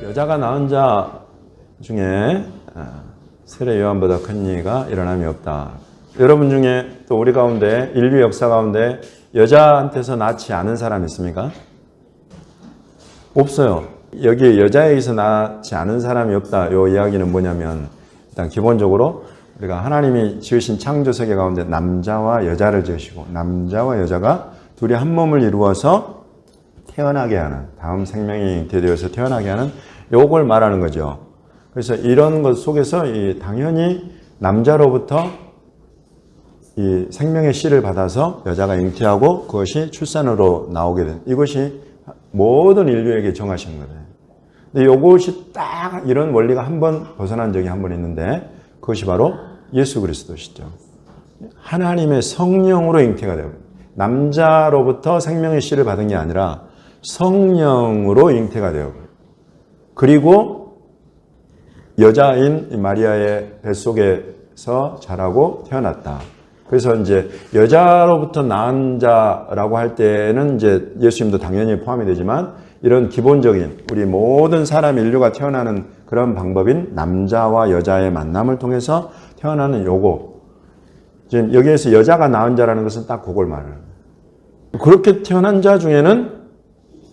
여자가 낳은 자 중에 세례 요한보다 큰 이가 일어남이 없다. 여러분 중에 또 우리 가운데 인류 역사 가운데 여자한테서 낳지 않은 사람 있습니까? 없어요. 여기 여자에게서 낳지 않은 사람이 없다. 이 이야기는 뭐냐면 일단 기본적으로 우리가 하나님이 지으신 창조세계 가운데 남자와 여자를 지으시고 남자와 여자가 둘이 한 몸을 이루어서 태어나게 하는, 다음 생명이 잉태되어서 태어나게 하는 요걸 말하는 거죠. 그래서 이런 것 속에서 당연히 남자로부터 이 생명의 씨를 받아서 여자가 잉태하고 그것이 출산으로 나오게 된, 이것이 모든 인류에게 정하신 거예요. 근데 이것이 딱 이런 원리가 한 번 벗어난 적이 한 번 있는데 그것이 바로 예수 그리스도시죠. 하나님의 성령으로 잉태가 되고 남자로부터 생명의 씨를 받은 게 아니라 성령으로 잉태가 되고 그리고 여자인 마리아의 뱃속에서 자라고 태어났다. 그래서 이제 여자로부터 낳은 자라고 할 때는 이제 예수님도 당연히 포함이 되지만 이런 기본적인 우리 모든 사람 인류가 태어나는 그런 방법인 남자와 여자의 만남을 통해서 태어나는 요거. 지금 여기에서 여자가 낳은 자라는 것은 딱 그걸 말해요. 그렇게 태어난 자 중에는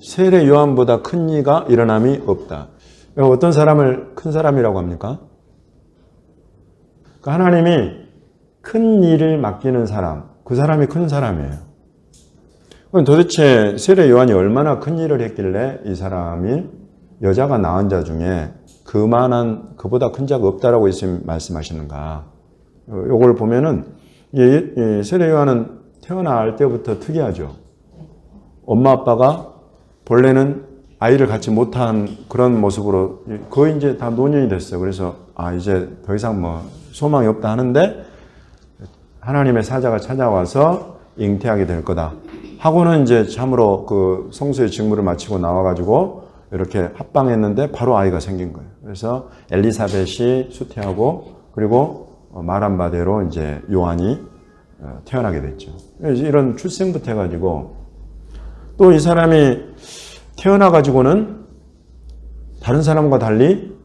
세례 요한보다 큰 이가 일어남이 없다. 어떤 사람을 큰 사람이라고 합니까? 그러니까 하나님이 큰 일을 맡기는 사람, 그 사람이 큰 사람이에요. 그럼 도대체 세례 요한이 얼마나 큰 일을 했길래 이 사람이 여자가 낳은 자 중에 그만한, 그보다 큰 자가 없다라고 예수님 말씀하시는가. 요걸 보면은 세례 요한은 태어날 때부터 특이하죠. 엄마 아빠가 본래는 아이를 갖지 못한 그런 모습으로 거의 이제 다 노년이 됐어요. 그래서 이제 더 이상 뭐 소망이 없다 하는데 하나님의 사자가 찾아와서 잉태하게 될 거다 하고는 이제 참으로 그 성소의 직무를 마치고 나와가지고 이렇게 합방했는데 바로 아이가 생긴 거예요. 그래서 엘리사벳이 수태하고 그리고 말한 바대로 이제 요한이 태어나게 됐죠. 이런 출생부터 해가지고 또 이 사람이 태어나가지고는 다른 사람과 달리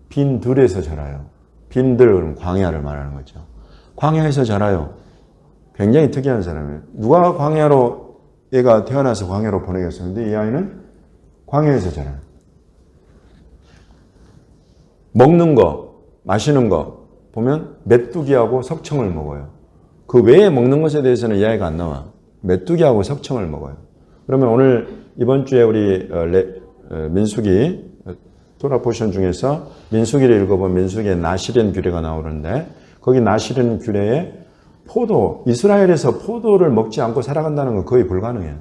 빈 들에서 자라요. 빈들, 그럼 광야를 말하는 거죠. 광야에서 자라요. 굉장히 특이한 사람이에요. 누가 광야로 얘가 태어나서 광야로 보내겠어요. 근데 이 아이는 광야에서 자라요. 먹는 거, 마시는 거 보면 메뚜기하고 석청을 먹어요. 그 외에 먹는 것에 대해서는 이야기가 안 나와. 메뚜기하고 석청을 먹어요. 그러면 오늘 이번 주에 우리 민수기 토라 포션 중에서 민수기를 읽어보면 민수기에 나시린 규례가 나오는데 거기 나시린 규례에 이스라엘에서 포도를 먹지 않고 살아간다는 건 거의 불가능해요.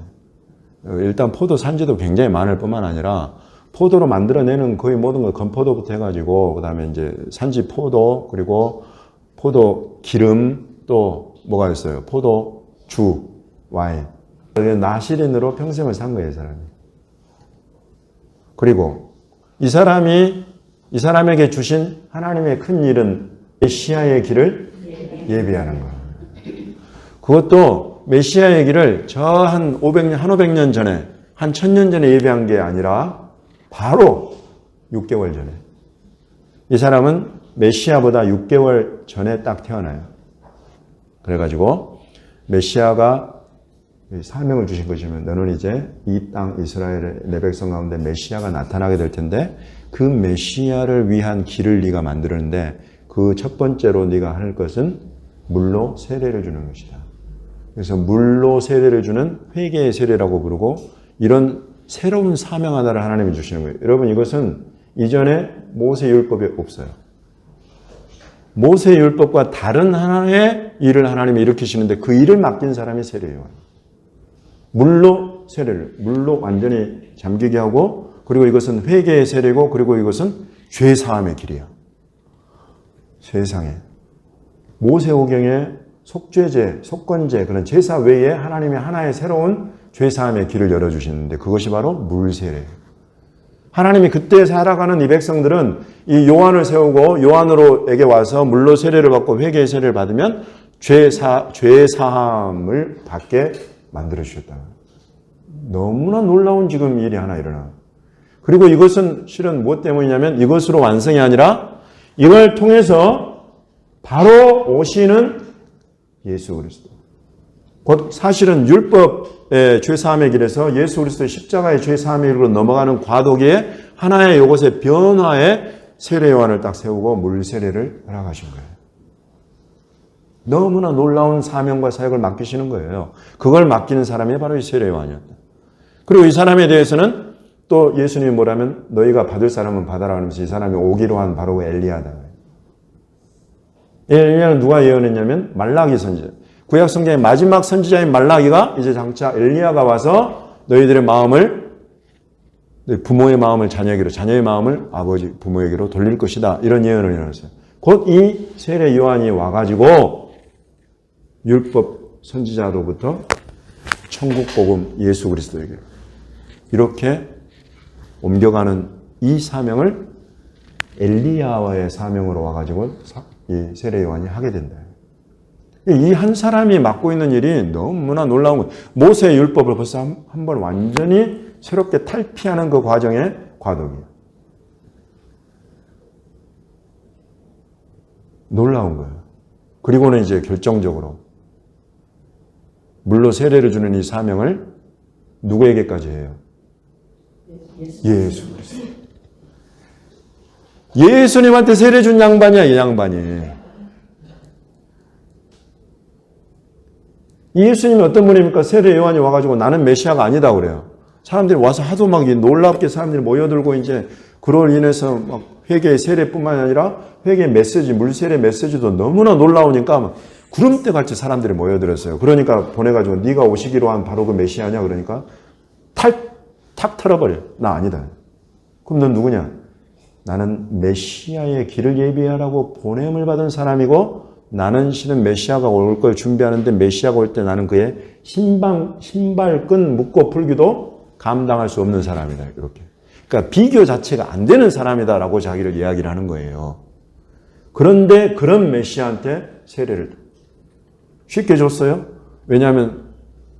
일단 포도 산지도 굉장히 많을 뿐만 아니라 포도로 만들어내는 거의 모든 거 건포도부터 해가지고 그 다음에 이제 산지 포도 그리고 포도 기름 또 뭐가 있어요? 포도주, 와인. 나시린으로 평생을 산 거예요, 이 사람이. 그리고 이 사람에게 주신 하나님의 큰 일은 메시아의 길을 예비하는 거예요. 그것도 메시아의 길을 한 500년 전에, 한 1000년 전에 예비한 게 아니라 바로 6개월 전에. 이 사람은 메시아보다 6개월 전에 딱 태어나요. 그래가지고 메시아가 사명을 주신 것이면 너는 이제 이 땅 이스라엘의 내 백성 가운데 메시아가 나타나게 될 텐데 그 메시아를 위한 길을 네가 만드는데 그 첫 번째로 네가 할 것은 물로 세례를 주는 것이다. 그래서 물로 세례를 주는 회개의 세례라고 부르고 이런 새로운 사명 하나를 하나님이 주시는 거예요. 여러분 이것은 이전에 모세율법에 없어요. 모세율법과 다른 하나의 일을 하나님이 일으키시는데 그 일을 맡긴 사람이 세례요한. 물로 세례를, 물로 완전히 잠기게 하고 그리고 이것은 회개의 세례고 그리고 이것은 죄사함의 길이야. 세상에. 모세오경에 속죄제, 속건제 그런 제사 외에 하나님이 하나의 새로운 죄사함의 길을 열어주시는데 그것이 바로 물세례예요. 하나님이 그때 살아가는 이 백성들은 이 요한을 세우고 요한으로에게 와서 물로 세례를 받고 회개의 세례를 받으면 죄사함을 받게 만들어 주셨다. 너무나 놀라운 지금 일이 하나 일어나. 그리고 이것은 실은 무엇 때문이냐면 이것으로 완성이 아니라 이걸 통해서 바로 오시는 예수 그리스도. 곧 사실은 율법의 죄사함의 길에서 예수 그리스도의 십자가의 죄사함의 길로 넘어가는 과도기에 하나의 이것의 변화에 세례 요한을 딱 세우고 물 세례를 허락하신 거예요. 너무나 놀라운 사명과 사역을 맡기시는 거예요. 그걸 맡기는 사람이 바로 이 세례 요한이었다. 그리고 이 사람에 대해서는 또 예수님이 뭐라면 너희가 받을 사람은 받아라 하면서 이 사람이 오기로 한 바로 그 엘리야다. 엘리야는 누가 예언했냐면 말라기 선지자. 구약 성경의 마지막 선지자인 말라기가 이제 장차 엘리야가 와서 너희들의 마음을 부모의 마음을 자녀에게로 자녀의 마음을 아버지 부모에게로 돌릴 것이다. 이런 예언을 해놨어요. 곧 이 세례 요한이 와가지고 율법 선지자로부터 천국 복음 예수 그리스도에게 이렇게 옮겨가는 이 사명을 엘리야와의 사명으로 와가지고 이 세례 요한이 하게 된다. 이 한 사람이 맡고 있는 일이 너무나 놀라운 거예요. 모세의 율법을 벌써 한 번 완전히 새롭게 탈피하는 그 과정의 과도기예요. 놀라운 거예요. 그리고는 이제 결정적으로 물로 세례를 주는 이 사명을 누구에게까지 해요? 예수 그리스도. 예수님한테 세례 준 양반이야, 이 양반이. 예수님이 어떤 분입니까? 세례 요한이 와가지고 나는 메시아가 아니다 그래요. 사람들이 와서 하도 막 놀랍게 사람들이 모여들고 이제 그로 인해서 막 회개의 세례뿐만 아니라 회개의 메시지, 물세례 메시지도 너무나 놀라우니까 막 구름대 같이 사람들이 모여들었어요. 그러니까 보내가지고 네가 오시기로 한 바로 그 메시아냐 그러니까 탁 털어버려. 나 아니다. 그럼 넌 누구냐? 나는 메시아의 길을 예비하라고 보냄을 받은 사람이고 나는 실은 메시아가 올 걸 준비하는데 메시아가 올 때 나는 그의 신발끈 묶고 풀기도 감당할 수 없는 사람이다. 이렇게. 그러니까 비교 자체가 안 되는 사람이다라고 자기를 이야기를 하는 거예요. 그런데 그런 메시아한테 세례를 쉽게 줬어요. 왜냐하면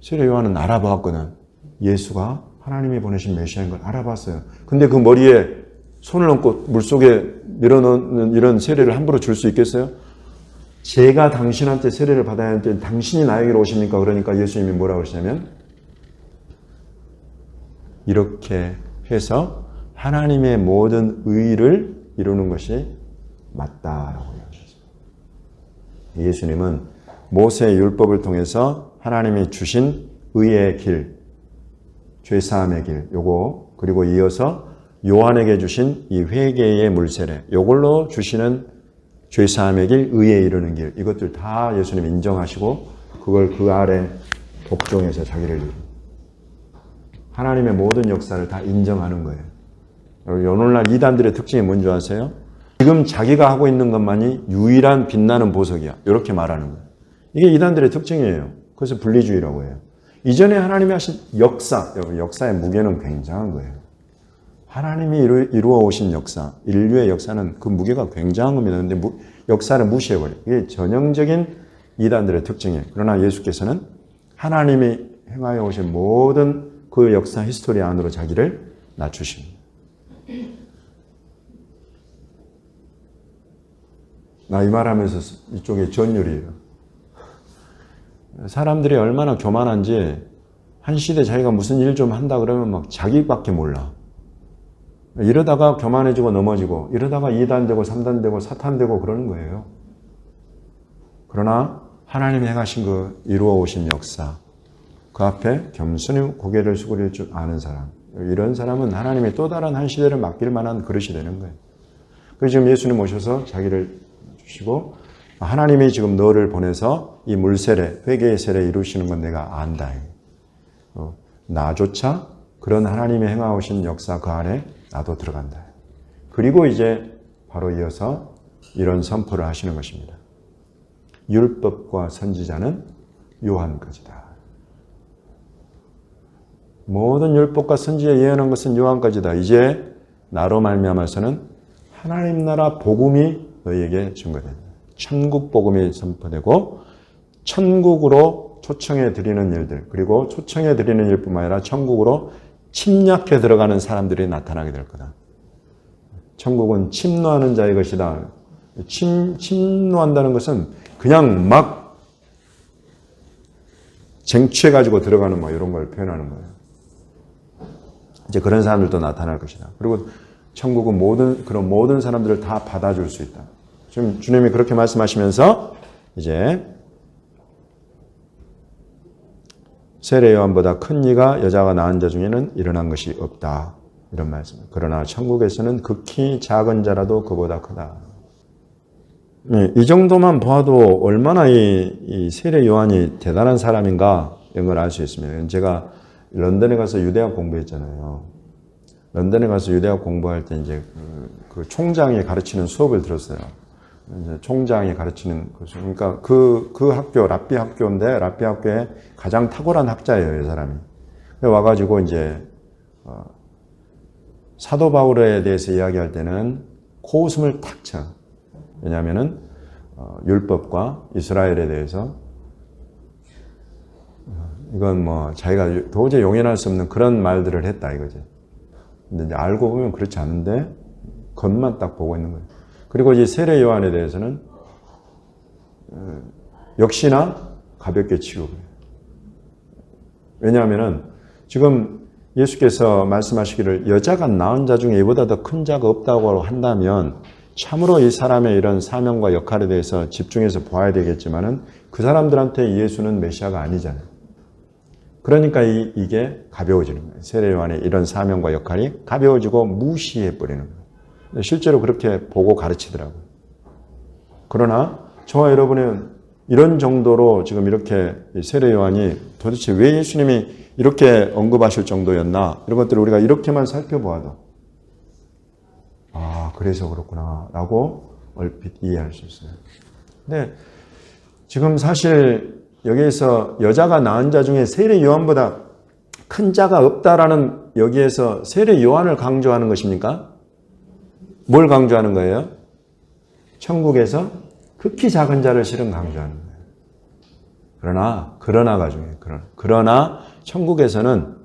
세례 요한은 알아봤거든. 예수가 하나님이 보내신 메시아인 걸 알아봤어요. 근데 그 머리에 손을 얹고 물속에 밀어넣는 이런 세례를 함부로 줄 수 있겠어요? 제가 당신한테 세례를 받아야 하는데 당신이 나에게로 오십니까? 그러니까 예수님이 뭐라고 그러시냐면 이렇게 해서 하나님의 모든 의를 이루는 것이 맞다라고 이야기했어요. 예수님은 모세의 율법을 통해서 하나님이 주신 의의 길, 죄사함의 길, 요거 그리고 이어서 요한에게 주신 이 회개의 물세례, 요걸로 주시는 죄사함의 길, 의에 이르는 길, 이것들 다 예수님 인정하시고 그걸 그 아래 복종해서 자기를 하나님의 모든 역사를 다 인정하는 거예요. 오늘날 이단들의 특징이 뭔지 아세요? 지금 자기가 하고 있는 것만이 유일한 빛나는 보석이야. 이렇게 말하는 거예요. 이게 이단들의 특징이에요. 그래서 분리주의라고 해요. 이전에 하나님이 하신 역사의 무게는 굉장한 거예요. 하나님이 이루어 오신 역사, 인류의 역사는 그 무게가 굉장한 겁니다. 그런데 역사를 무시해버려요. 이게 전형적인 이단들의 특징이에요. 그러나 예수께서는 하나님이 행하여 오신 모든 그 역사 히스토리 안으로 자기를 낮추십니다. 나 이 말하면서 이쪽에 전율이에요. 사람들이 얼마나 교만한지 한 시대 자기가 무슨 일 좀 한다 그러면 막 자기밖에 몰라. 이러다가 교만해지고 넘어지고 이러다가 2단 되고 3단 되고 사탄 되고 그러는 거예요. 그러나 하나님이 행하신 그 이루어 오신 역사 그 앞에 겸손히 고개를 숙일 줄 아는 사람 이런 사람은 하나님이 또 다른 한 시대를 맡길 만한 그릇이 되는 거예요. 그래서 지금 예수님 오셔서 자기를 주시고 하나님이 지금 너를 보내서 이 물세례 회개의 세례 이루시는 건 내가 안다. 나조차 그런 하나님이 행하오신 역사 그 안에 나도 들어간다. 그리고 이제 바로 이어서 이런 선포를 하시는 것입니다. 율법과 선지자는 요한까지다. 모든 율법과 선지자 예언한 것은 요한까지다. 이제 나로 말미암아서는 하나님 나라 복음이 너희에게 증거된다. 천국 복음이 선포되고 천국으로 초청해 드리는 일들 그리고 초청해 드리는 일뿐만 아니라 천국으로 침략해 들어가는 사람들이 나타나게 될 거다. 천국은 침노하는 자의 것이다. 침노한다는 것은 그냥 막 쟁취해가지고 들어가는 뭐 이런 걸 표현하는 거예요. 이제 그런 사람들도 나타날 것이다. 그리고 천국은 그런 모든 사람들을 다 받아줄 수 있다. 지금 주님이 그렇게 말씀하시면서 이제 세례 요한보다 큰 이가 여자가 낳은 자 중에는 일어난 것이 없다. 이런 말씀. 그러나 천국에서는 극히 작은 자라도 그보다 크다. 이 정도만 봐도 얼마나 이 세례 요한이 대단한 사람인가 이런 걸 알 수 있습니다. 제가 런던에 가서 유대학 공부했잖아요. 런던에 가서 유대학 공부할 때 이제 그 총장이 가르치는 수업을 들었어요. 이제 총장이 가르치는 거죠. 그러니까 그 학교 랍비 학교인데 랍비 학교에 가장 탁월한 학자예요, 이 사람이. 와가지고 이제 사도 바울에 대해서 이야기할 때는 코웃음을 탁 쳐. 왜냐하면은 율법과 이스라엘에 대해서 이건 뭐 자기가 도저히 용인할 수 없는 그런 말들을 했다 이거지. 근데 이제 알고 보면 그렇지 않은데 겉만 딱 보고 있는 거예요. 그리고 이 세례 요한에 대해서는 역시나 가볍게 치고 그래요. 왜냐하면은 지금 예수께서 말씀하시기를 여자가 낳은 자 중에 이보다 더 큰 자가 없다고 한다면 참으로 이 사람의 이런 사명과 역할에 대해서 집중해서 보아야 되겠지만은 그 사람들한테 예수는 메시아가 아니잖아요. 그러니까 이게 가벼워지는 거예요. 세례 요한의 이런 사명과 역할이 가벼워지고 무시해 버리는 거예요. 실제로 그렇게 보고 가르치더라고요. 그러나 저와 여러분은 이런 정도로 지금 이렇게 세례 요한이 도대체 왜 예수님이 이렇게 언급하실 정도였나 이런 것들을 우리가 이렇게만 살펴보아도 그래서 그렇구나 라고 얼핏 이해할 수 있어요. 근데 지금 사실 여기에서 여자가 낳은 자 중에 세례 요한보다 큰 자가 없다라는 여기에서 세례 요한을 강조하는 것입니까? 뭘 강조하는 거예요? 천국에서 극히 작은 자를 실은 강조하는 거예요. 그러나가 중요해요. 그러나 천국에서는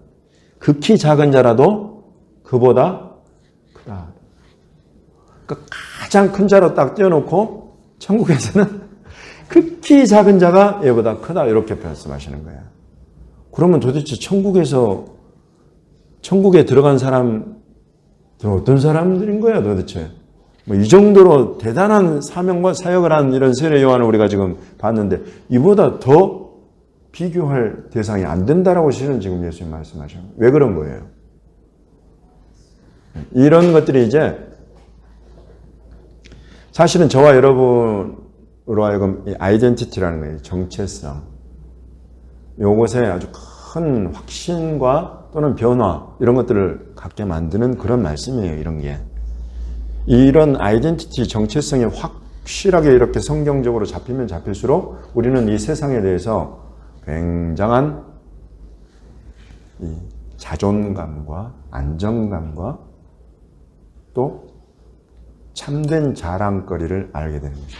극히 작은 자라도 그보다 크다. 그러니까 가장 큰 자로 딱 띄워놓고 천국에서는 극히 작은 자가 얘보다 크다 이렇게 말씀하시는 거예요. 그러면 도대체 천국에 들어간 사람들은 어떤 사람들인 거야 도대체? 뭐 이 정도로 대단한 사명과 사역을 한 이런 세례 요한을 우리가 지금 봤는데 이보다 더 비교할 대상이 안 된다라고 실은 지금 예수님 말씀하셔요. 왜 그런 거예요? 이런 것들이 이제 사실은 저와 여러분으로 하여금 이 아이덴티티라는 거예요. 정체성. 요것에 아주 큰 확신과 또는 변화 이런 것들을 갖게 만드는 그런 말씀이에요. 이런 게. 이런 아이덴티티 정체성이 확실하게 이렇게 성경적으로 잡히면 잡힐수록 우리는 이 세상에 대해서 굉장한 이 자존감과 안정감과 또 참된 자랑거리를 알게 되는 것입니다.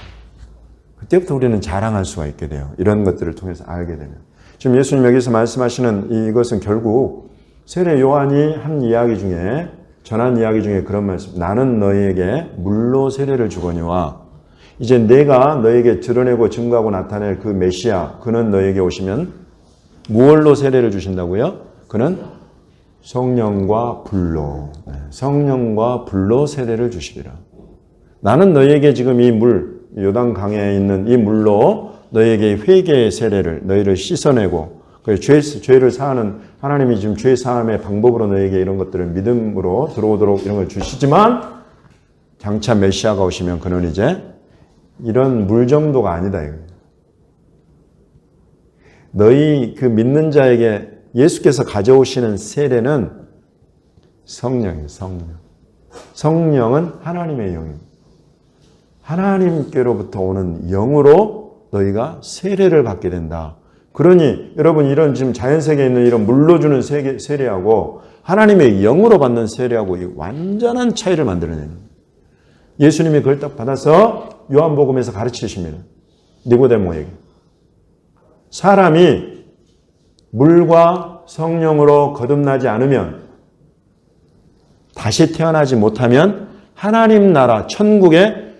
그때부터 우리는 자랑할 수가 있게 돼요. 이런 것들을 통해서 알게 되면. 지금 예수님 여기서 말씀하시는 이것은 결국 세례 요한이 한 이야기 중에 전한 이야기 중에 그런 말씀. 나는 너희에게 물로 세례를 주거니와 이제 내가 너에게 드러내고 증거하고 나타낼 그 메시아 그는 너에게 오시면 무엇로 세례를 주신다고요? 그는 성령과 불로 세례를 주시리라. 나는 너희에게 지금 이 물 요단강에 있는 이 물로 너희에게 회개의 세례를 너희를 씻어내고 죄를 사하는 하나님이 지금 죄 사함의 방법으로 너희에게 이런 것들을 믿음으로 들어오도록 이런 걸 주시지만 장차 메시아가 오시면 그는 이제 이런 물 정도가 아니다. 너희 그 믿는 자에게 예수께서 가져오시는 세례는 성령이에요. 성령은 하나님의 영입니다. 하나님께로부터 오는 영으로 너희가 세례를 받게 된다. 그러니 여러분 이런 지금 자연세계에 있는 이런 물로 주는 세례하고 하나님의 영으로 받는 세례하고 이 완전한 차이를 만들어내는 거예요. 예수님이 그걸 딱 받아서 요한복음에서 가르치십니다. 니고데모에게. 사람이 물과 성령으로 거듭나지 않으면 다시 태어나지 못하면 하나님 나라 천국에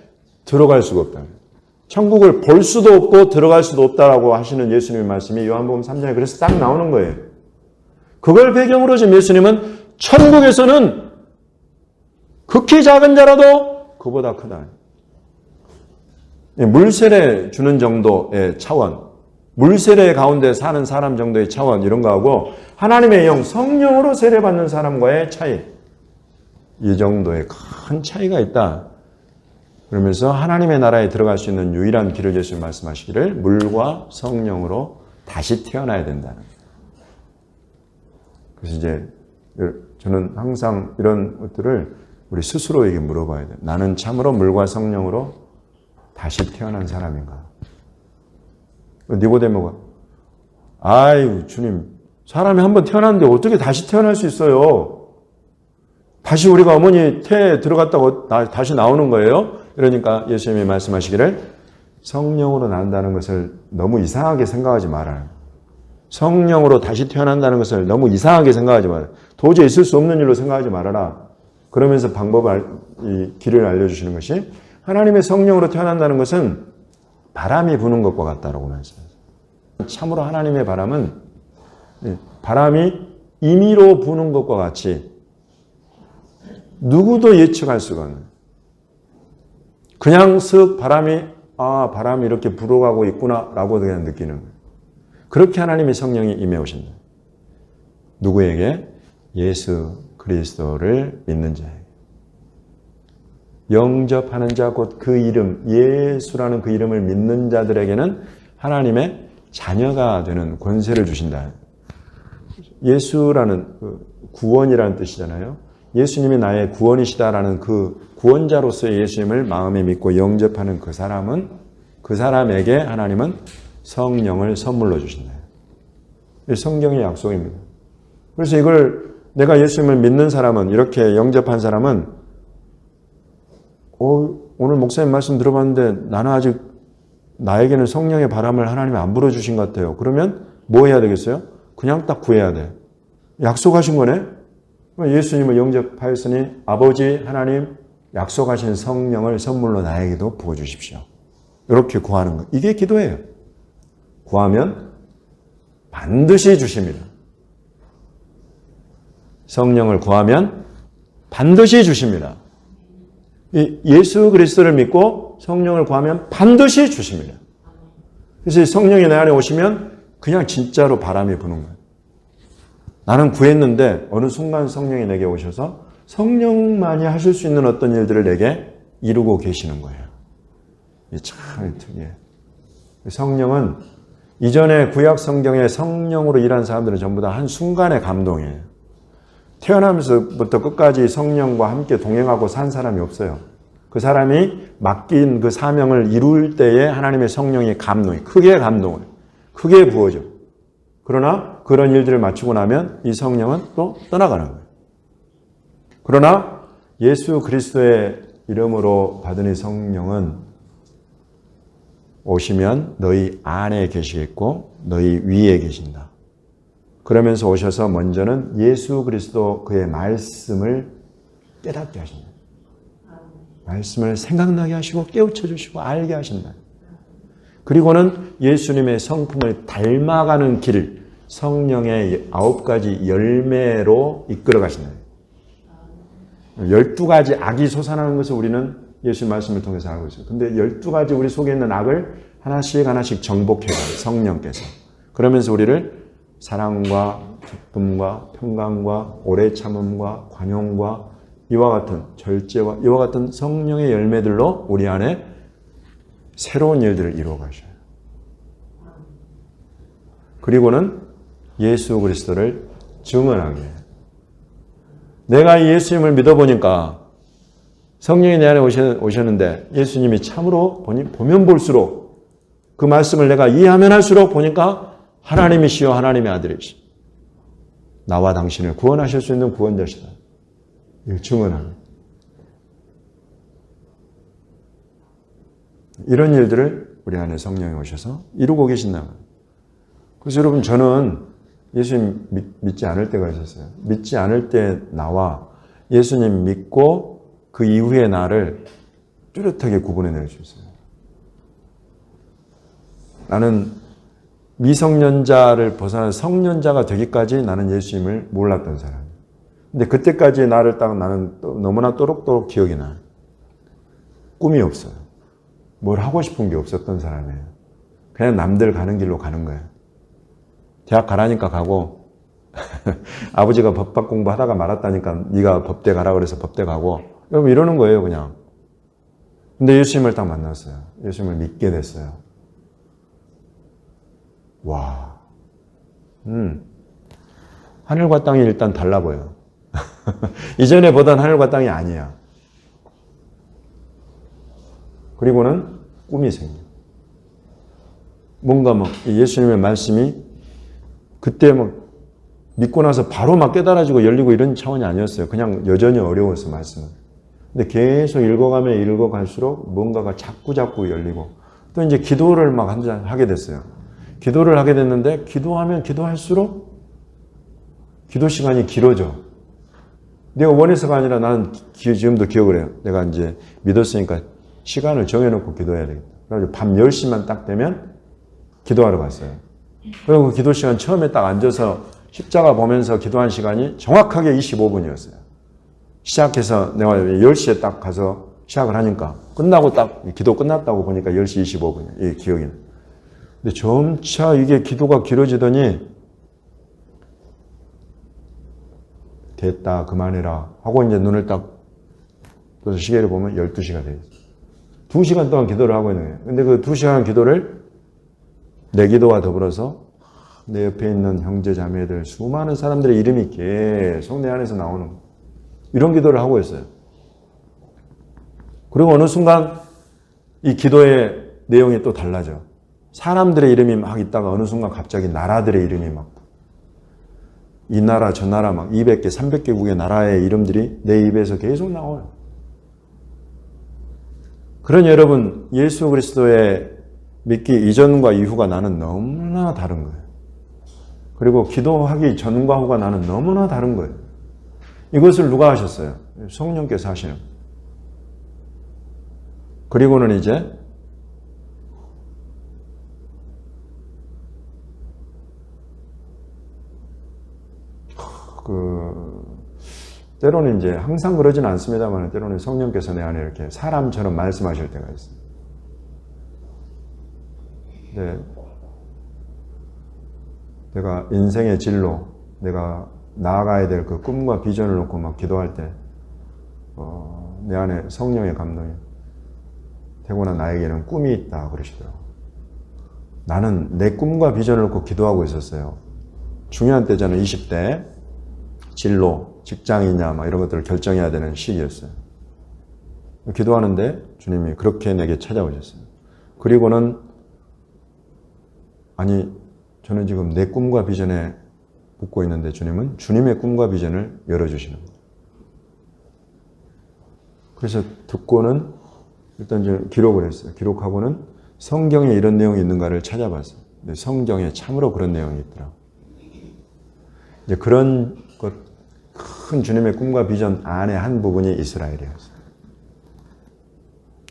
들어갈 수가 없다. 천국을 볼 수도 없고 들어갈 수도 없다라고 하시는 예수님의 말씀이 요한복음 3장에 그래서 딱 나오는 거예요. 그걸 배경으로 지금 예수님은 천국에서는 극히 작은 자라도 그보다 크다. 물세례 주는 정도의 차원, 물세례 가운데 사는 사람 정도의 차원 이런 거하고 하나님의 영, 성령으로 세례받는 사람과의 차이, 이 정도의 큰 차이가 있다. 그러면서 하나님의 나라에 들어갈 수 있는 유일한 길을 예수님 말씀하시기를 물과 성령으로 다시 태어나야 된다는 거예요. 그래서 이제 저는 항상 이런 것들을 우리 스스로에게 물어봐야 돼요. 나는 참으로 물과 성령으로 다시 태어난 사람인가? 니고데모가 아유 주님, 사람이 한번 태어났는데 어떻게 다시 태어날 수 있어요? 다시 우리가 어머니 태에 들어갔다고 다시 나오는 거예요? 그러니까 예수님이 말씀하시기를 성령으로 난다는 것을 너무 이상하게 생각하지 말아요. 성령으로 다시 태어난다는 것을 너무 이상하게 생각하지 말아요. 도저히 있을 수 없는 일로 생각하지 말아라. 그러면서 이 길을 알려주시는 것이 하나님의 성령으로 태어난다는 것은 바람이 부는 것과 같다라고 말씀하세요. 참으로 하나님의 바람은 바람이 임의로 부는 것과 같이 누구도 예측할 수가 없는, 그냥 쓱 바람이 이렇게 불어가고 있구나라고 그냥 느끼는 거예요. 그렇게 하나님의 성령이 임해 오신다. 누구에게? 예수 그리스도를 믿는 자에게. 영접하는 자 곧 그 이름, 예수라는 그 이름을 믿는 자들에게는 하나님의 자녀가 되는 권세를 주신다. 예수라는 구원이라는 뜻이잖아요. 예수님이 나의 구원이시다라는 그 구원자로서의 예수님을 마음에 믿고 영접하는 그 사람에게 하나님은 성령을 선물로 주신다. 이 성경의 약속입니다. 그래서 이걸 내가 예수님을 믿는 사람은, 이렇게 영접한 사람은 오늘 목사님 말씀 들어봤는데 나는 아직 나에게는 성령의 바람을 하나님이 안 불어주신 것 같아요. 그러면 뭐 해야 되겠어요? 그냥 딱 구해야 돼. 약속하신 거네? 예수님을 영접하였으니 아버지 하나님 약속하신 성령을 선물로 나에게도 부어주십시오. 이렇게 구하는 거. 이게 기도예요. 구하면 반드시 주십니다. 성령을 구하면 반드시 주십니다. 예수 그리스도를 믿고 성령을 구하면 반드시 주십니다. 그래서 성령이 내 안에 오시면 그냥 진짜로 바람이 부는 거예요. 나는 구했는데 어느 순간 성령이 내게 오셔서 성령만이 하실 수 있는 어떤 일들을 내게 이루고 계시는 거예요. 이게 참 특이해요. 성령은 이전에 구약 성경에 성령으로 일한 사람들은 전부 다 한순간의 감동이에요. 태어나면서부터 끝까지 성령과 함께 동행하고 산 사람이 없어요. 그 사람이 맡긴 그 사명을 이룰 때에 하나님의 성령의 감동이 크게 부어져. 그러나 그런 일들을 마치고 나면 이 성령은 또 떠나가는 거예요. 그러나 예수 그리스도의 이름으로 받은 이 성령은 오시면 너희 안에 계시겠고 너희 위에 계신다. 그러면서 오셔서 먼저는 예수 그리스도 그의 말씀을 깨닫게 하신다. 말씀을 생각나게 하시고 깨우쳐 주시고 알게 하신다. 그리고는 예수님의 성품을 닮아가는 길, 성령의 9가지 열매로 이끌어 가신다. 12가지 악이 솟아나는 것을 우리는 예수의 말씀을 통해서 알고 있어요. 근데 12가지 우리 속에 있는 악을 하나씩 정복해가요. 성령께서. 그러면서 우리를 사랑과 기쁨과 평강과 오래 참음과 관용과 이와 같은 절제와 이와 같은 성령의 열매들로 우리 안에 새로운 일들을 이루어 가셔요. 그리고는 예수 그리스도를 증언하게 해요. 내가 이 예수님을 믿어보니까 성령이 내 안에 오셨는데 예수님이 참으로 보면 볼수록 그 말씀을 내가 이해하면 할수록 보니까 하나님이시여 하나님의 아들이시. 나와 당신을 구원하실 수 있는 구원자시다. 이걸 증언합니다. 이런 일들을 우리 안에 성령이 오셔서 이루고 계신다. 그래서 여러분 저는 예수님 믿지 않을 때가 있었어요. 믿지 않을 때 나와 예수님 믿고 그 이후의 나를 뚜렷하게 구분해낼 수 있어요. 나는 미성년자를 벗어난 성년자가 되기까지 나는 예수님을 몰랐던 사람이에요. 근데 그때까지 나를 딱 나는 너무나 또록또록 기억이 나요. 꿈이 없어요. 뭘 하고 싶은 게 없었던 사람이에요. 그냥 남들 가는 길로 가는 거예요. 대학 가라니까 가고 아버지가 법학 공부하다가 말았다니까 네가 법대 가라 그래서 법대 가고 여러분 이러는 거예요 그냥. 근데 예수님을 딱 만났어요. 예수님을 믿게 됐어요. 와, 하늘과 땅이 일단 달라 보여. 이전에 보던 하늘과 땅이 아니야. 그리고는 꿈이 생겨. 뭔가 막 예수님의 말씀이 그때 막 믿고 나서 바로 막 깨달아지고 열리고 이런 차원이 아니었어요. 그냥 여전히 어려워서 말씀은. 근데 계속 읽어가면 읽어갈수록 뭔가가 자꾸 열리고 또 이제 기도를 막 하게 됐어요. 기도를 하게 됐는데 기도하면 기도할수록 기도 시간이 길어져. 내가 원해서가 아니라 나는 지금도 기억을 해요. 내가 이제 믿었으니까 시간을 정해놓고 기도해야 되겠다. 그래서 밤 10시만 딱 되면 기도하러 갔어요. 그리고 그 기도 시간 처음에 딱 앉아서 십자가 보면서 기도한 시간이 정확하게 25분이었어요. 시작해서 내가 10시에 딱 가서 시작을 하니까 끝나고 딱 기도 끝났다고 보니까 10시 25분이에요. 이게 기억이 나요. 근데 점차 이게 기도가 길어지더니 됐다 그만해라 하고 이제 눈을 딱 떠서 시계를 보면 12시가 돼요. 2시간 동안 기도를 하고 있는 거예요. 근데 그 2시간 기도를 내 기도와 더불어서 내 옆에 있는 형제 자매들 수많은 사람들의 이름이 계속 내 안에서 나오는 거예요. 이런 기도를 하고 있어요. 그리고 어느 순간 이 기도의 내용이 또 달라져. 사람들의 이름이 막 있다가 어느 순간 갑자기 나라들의 이름이 막 이 나라 저 나라 막 200개 300개국의 나라의 이름들이 내 입에서 계속 나와요. 그런 여러분 예수 그리스도의 믿기 이전과 이후가 나는 너무나 다른 거예요. 그리고 기도하기 전과 후가 나는 너무나 다른 거예요. 이것을 누가 하셨어요? 성령께서 하시는 거예요. 그리고는 이제 때로는 이제 항상 그러진 않습니다만 때로는 성령께서 내 안에 이렇게 사람처럼 말씀하실 때가 있어요. 네. 내가 인생의 진로, 내가 나아가야 될 그 꿈과 비전을 놓고 막 기도할 때, 내 안에 성령의 감동이 태고나 나에게는 꿈이 있다 그러시더라고요. 나는 내 꿈과 비전을 놓고 기도하고 있었어요. 중요한 때잖아요. 20대. 진로, 직장이냐 막 이런 것들을 결정해야 되는 시기였어요. 기도하는데 주님이 그렇게 내게 찾아오셨어요. 그리고는 아니 저는 지금 내 꿈과 비전에 붙고 있는데 주님은 주님의 꿈과 비전을 열어주시는 거예요. 그래서 듣고는 일단 이제 기록을 했어요. 기록하고는 성경에 이런 내용이 있는가를 찾아봤어요. 근데 성경에 참으로 그런 내용이 있더라고요. 이제 그런 것, 큰 주님의 꿈과 비전 안에 한 부분이 이스라엘이었어요.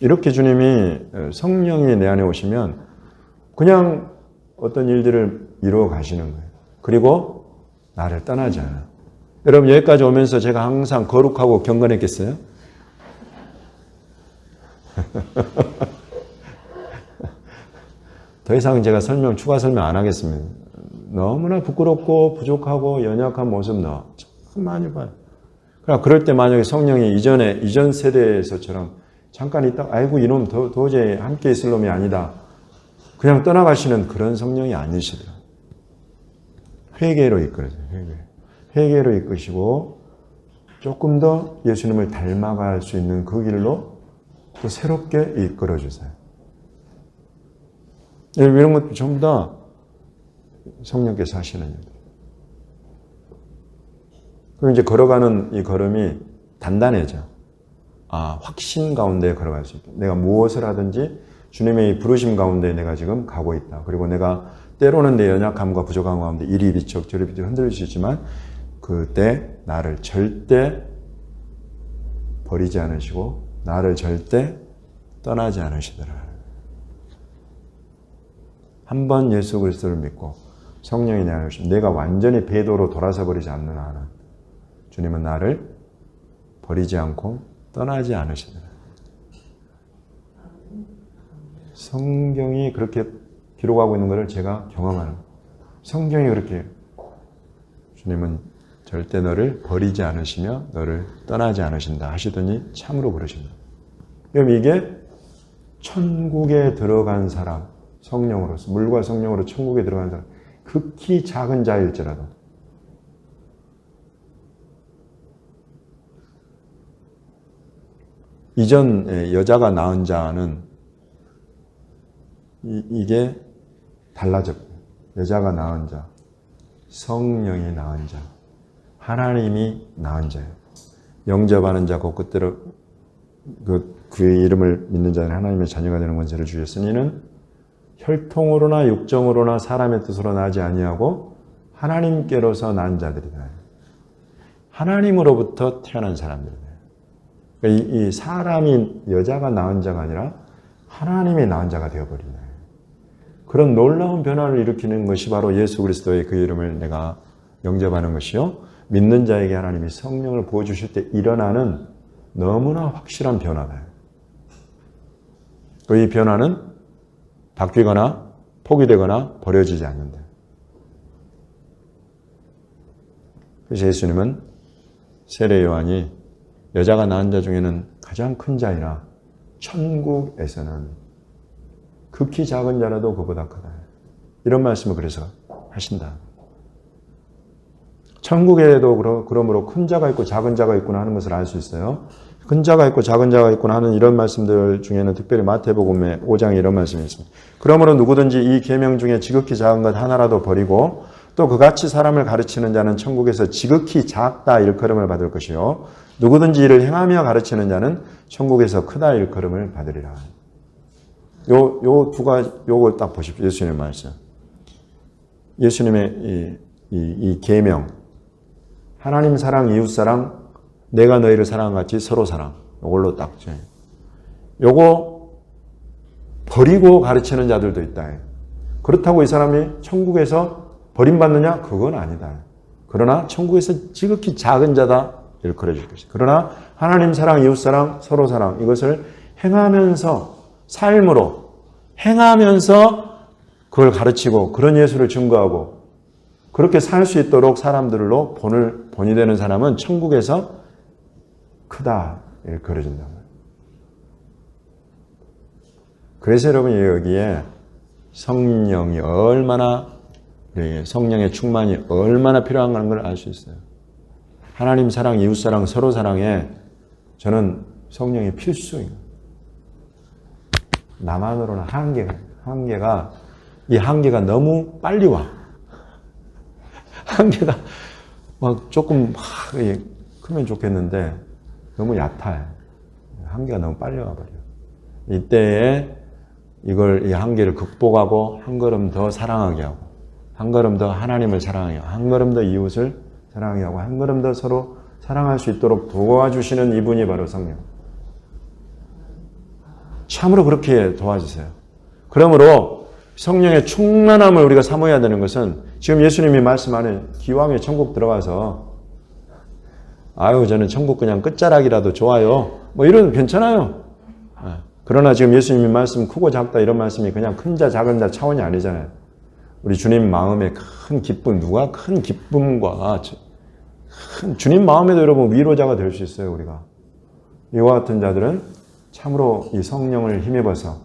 이렇게 주님이 성령이 내 안에 오시면 그냥 어떤 일들을 이루어 가시는 거예요. 그리고 나를 떠나지 않아요. 여러분 여기까지 오면서 제가 항상 거룩하고 경건했겠어요? 더 이상 제가 추가 설명 안 하겠습니다. 너무나 부끄럽고 부족하고 연약한 모습 참 많이 봐요. 그럴 때 만약에 성령이 이전 세대에서처럼 잠깐 있다 아이고 이놈 도저히 함께 있을 놈이 아니다. 그냥 떠나가시는 그런 성령이 아니시더라. 회개로 이끌어줘요. 회개로 이끄시고 조금 더 예수님을 닮아갈 수 있는 그 길로 또 새롭게 이끌어주세요. 이런 것도 전부 다 성령께서 하시는 일. 그리고 이제 걸어가는 이 걸음이 단단해져. 확신 가운데 걸어갈 수 있다. 내가 무엇을 하든지 주님의 부르심 가운데 내가 지금 가고 있다. 그리고 내가 때로는 내 연약함과 부족함 가운데 이리 비척 저리 비척 흔들릴 수 있지만 그때 나를 절대 버리지 않으시고 나를 절대 떠나지 않으시더라. 한 번 예수 그리스도를 믿고 성령이 내 안에 오시면 내가 완전히 배도로 돌아서 버리지 않는 한은 주님은 나를 버리지 않고 떠나지 않으시더라. 성경이 그렇게 기록하고 있는 것을 제가 경험하는 거예요. 성경이 그렇게 주님은 절대 너를 버리지 않으시며 너를 떠나지 않으신다 하시더니 참으로 그러십니다. 그럼 이게 천국에 들어간 사람, 성령으로서 물과 성령으로 천국에 들어간 사람, 극히 작은 자일지라도 이전 여자가 낳은 자는 이게 달라졌고 여자가 낳은 자, 성령이 낳은 자, 하나님이 낳은 자예요. 영접하는 자, 곧 그때로 그의 이름을 믿는 자는 하나님의 자녀가 되는 권세를 주셨으니 이는 혈통으로나 육정으로나 사람의 뜻으로 나지 아니하고 하나님께로서 난 자들이다. 하나님으로부터 태어난 사람들이다. 이 사람이 여자가 낳은 자가 아니라 하나님이 낳은 자가 되어버린다. 그런 놀라운 변화를 일으키는 것이 바로 예수 그리스도의 그 이름을 내가 영접하는 것이요. 믿는 자에게 하나님이 성령을 부어주실 때 일어나는 너무나 확실한 변화다. 이 변화는 바뀌거나 포기되거나 버려지지 않는다. 그래서 예수님은 세례 요한이 여자가 낳은 자 중에는 가장 큰 자이나 천국에서는 극히 작은 자라도 그보다 크다. 이런 말씀을 그래서 하신다. 천국에도 그러므로 큰 자가 있고 작은 자가 있구나 하는 것을 알 수 있어요. 큰 자가 있고 작은 자가 있구나 하는 이런 말씀들 중에는 특별히 마태복음의 5장에 이런 말씀이 있습니다. 그러므로 누구든지 이 계명 중에 지극히 작은 것 하나라도 버리고 또 그같이 사람을 가르치는 자는 천국에서 지극히 작다 일컬음을 받을 것이요. 누구든지 이를 행하며 가르치는 자는 천국에서 크다 일컬음을 받으리라. 요 두 가지, 요걸 딱 보십시오. 예수님의 말씀. 예수님의 이 계명. 하나님 사랑, 이웃 사랑, 내가 너희를 사랑한 같이 서로 사랑. 요걸로 딱. 요거 버리고 가르치는 자들도 있다. 그렇다고 이 사람이 천국에서 버림받느냐? 그건 아니다. 그러나 천국에서 지극히 작은 자다. 일컬어 줄 것이다. 그러나 하나님 사랑, 이웃 사랑, 서로 사랑 이것을 행하면서 삶으로 행하면서 그걸 가르치고 그런 예수를 증거하고 그렇게 살 수 있도록 사람들로 본이 되는 사람은 천국에서 크다 일컬어진다. 그래서 여러분 여기에 성령이 얼마나 성령의 충만이 얼마나 필요한 걸 알 수 있어요. 하나님 사랑, 이웃 사랑, 서로 사랑에 저는 성령이 필수예요. 나만으로는 이 한계가 너무 빨리 와. 한계가 막 조금 크면 좋겠는데 너무 얕아요. 한계가 너무 빨리 와버려요. 이때에 이 한계를 극복하고 한 걸음 더 사랑하게 하고 한 걸음 더 하나님을 사랑하게 하고 한 걸음 더 이웃을 사랑하게 하고 한 걸음 더 서로 사랑할 수 있도록 도와주시는 이분이 바로 성령. 참으로 그렇게 도와주세요. 그러므로 성령의 충만함을 우리가 사모해야 되는 것은 지금 예수님이 말씀하는 기왕에 천국 들어가서 저는 천국 그냥 끝자락이라도 좋아요. 뭐 이런 괜찮아요. 그러나 지금 예수님이 말씀 크고 작다 이런 말씀이 그냥 큰 자 작은 자 차원이 아니잖아요. 우리 주님 마음에 큰 기쁨, 누가 큰 기쁨과 주님 마음에도 여러분 위로자가 될 수 있어요. 우리가 이와 같은 자들은 참으로 이 성령을 힘입어서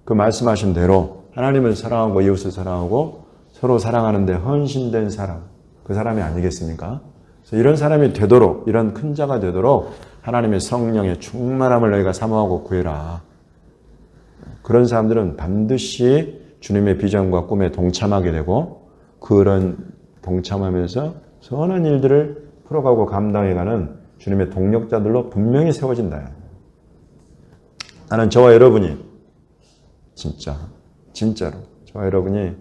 그 말씀하신 대로 하나님을 사랑하고 이웃을 사랑하고 서로 사랑하는데 헌신된 사람, 그 사람이 아니겠습니까? 그래서 이런 사람이 되도록, 이런 큰 자가 되도록 하나님의 성령의 충만함을 너희가 사모하고 구해라. 그런 사람들은 반드시 주님의 비전과 꿈에 동참하게 되고 그런 동참하면서 선한 일들을 풀어가고 감당해가는 주님의 동력자들로 분명히 세워진다. 나는 저와 여러분이 진짜로 저와 여러분이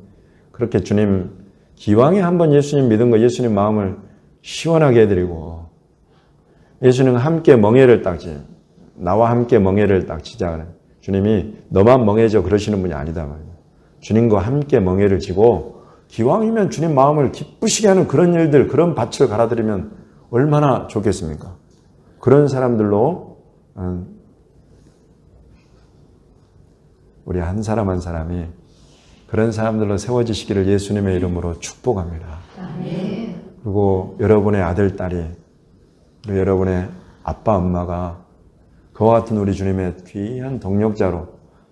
그렇게 주님 기왕에 한번 예수님 믿은 거 예수님 마음을 시원하게 해드리고 예수님은 함께 멍에를 딱 지. 나와 함께 멍에를 딱 지자 그래. 주님이 너만 멍해져 그러시는 분이 아니다 말이에요. 주님과 함께 멍에를 지고 기왕이면 주님 마음을 기쁘시게 하는 그런 일들, 그런 밭을 갈아들이면 얼마나 좋겠습니까? 그런 사람들로 우리 한 사람 한 사람이 그런 사람들로 세워지시기를 예수님의 이름으로 축복합니다. 그리고 여러분의 아들, 딸이 그리고 여러분의 아빠, 엄마가 그와 같은 우리 주님의 귀한 동력자로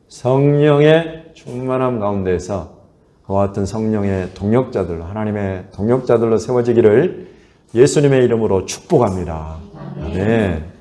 성령의 충만함 가운데서 그와 같은 성령의 동력자들로 하나님의 동력자들로 세워지기를 예수님의 이름으로 축복합니다. 아멘.